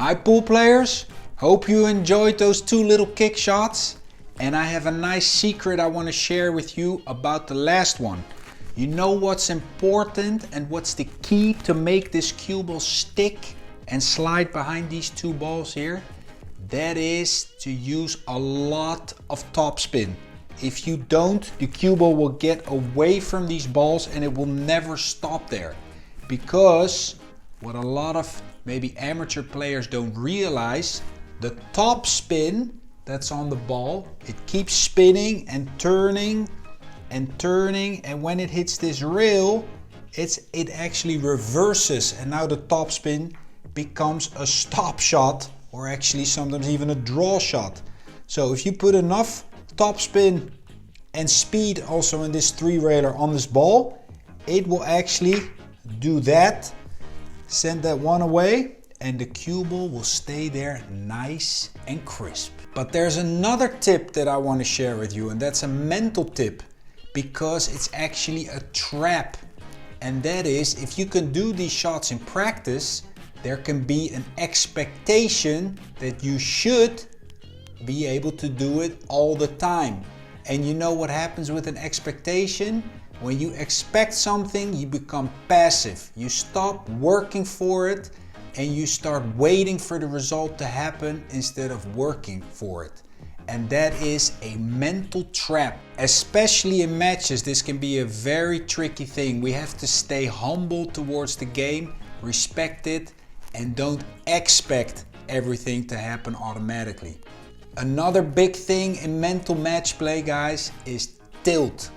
Hi pool players, hope you enjoyed those two little kick shots. And I have a nice secret I want to share with you about the last one. You know what's important and what's the key to make this cue ball stick and slide behind these two balls here? That is to use a lot of topspin. If you don't, the cue ball will get away from these balls and it will never stop there. Because what a lot of maybe amateur players don't realize, the top spin that's on the ball, it keeps spinning and turning, and when it hits this rail, it actually reverses, and now the top spin becomes a stop shot, or actually sometimes even a draw shot. So if you put enough top spin and speed also in this three railer on this ball, it will actually do that, send that one away, and the cue ball will stay there nice and crisp. But there's another tip that I want to share with you, and that's a mental tip, because it's actually a trap. And that is, if you can do these shots in practice, there can be an expectation that you should be able to do it all the time. And you know what happens with an expectation? When you expect something, you become passive. You stop working for it and you start waiting for the result to happen instead of working for it. And that is a mental trap. Especially in matches, this can be a very tricky thing. We have to stay humble towards the game, respect it, and don't expect everything to happen automatically. Another big thing in mental match play, guys, is tilt.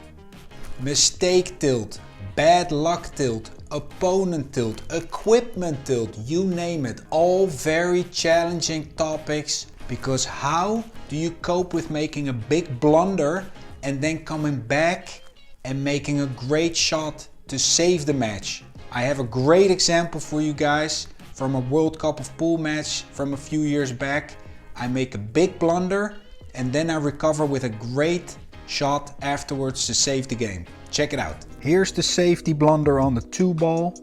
Mistake tilt, bad luck tilt, opponent tilt, equipment tilt, you name it. All very challenging topics, because how do you cope with making a big blunder and then coming back and making a great shot to save the match? I have a great example for you guys from a World Cup of Pool match from a few years back. I make a big blunder and then I recover with a great shot afterwards to save the game. Check it out. Here's the safety blunder on the 2-ball.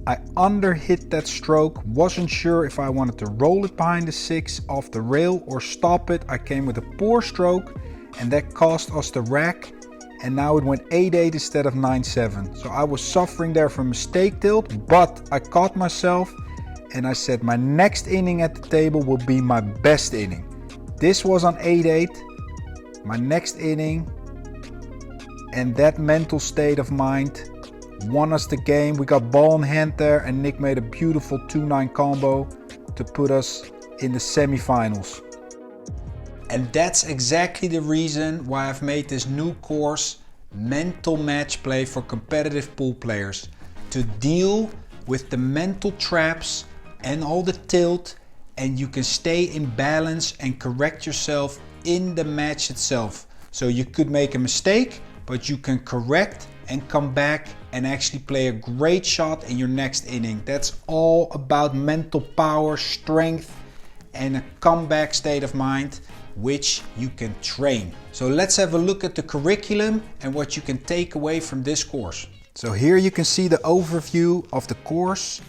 I underhit that stroke, wasn't sure if I wanted to roll it behind the 6 off the rail or stop it. I came with a poor stroke and that cost us the rack, and now it went 8-8 instead of 9-7. So I was suffering there from mistake tilt, but I caught myself and I said my next inning at the table will be my best inning. This was on 8-8, my next inning, and that mental state of mind won us the game. We got ball in hand there and Nick made a beautiful 2-9 combo to put us in the semifinals. And that's exactly the reason why I've made this new course, Mental Match Play for competitive pool players, to deal with the mental traps and all the tilt, and you can stay in balance and correct yourself in the match itself. So you could make a mistake, but you can correct and come back and actually play a great shot in your next inning. That's all about mental power, strength, and a comeback state of mind, which you can train. So let's have a look at the curriculum and what you can take away from this course. So here you can see the overview of the course.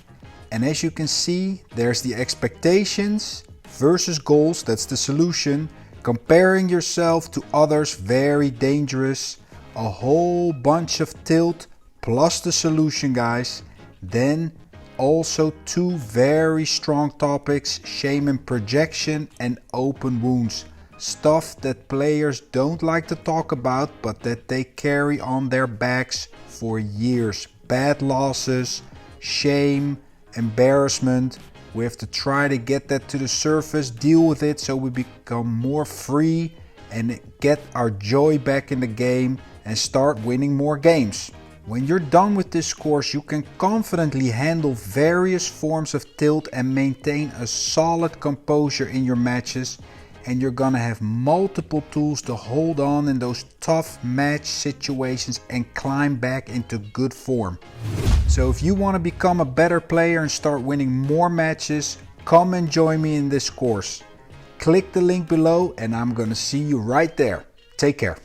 And as you can see, there's the expectations versus goals, that's the solution. Comparing yourself to others, very dangerous. A whole bunch of tilt plus the solution, guys. Then also two very strong topics, shame and projection and open wounds. Stuff that players don't like to talk about, but that they carry on their backs for years. Bad losses, shame, embarrassment. We have to try to get that to the surface, deal with it so we become more free and get our joy back in the game and start winning more games. When you're done with this course, you can confidently handle various forms of tilt and maintain a solid composure in your matches, and you're gonna have multiple tools to hold on in those tough match situations and climb back into good form. So if you want to become a better player and start winning more matches, come and join me in this course. Click the link below and I'm gonna see you right there. Take care.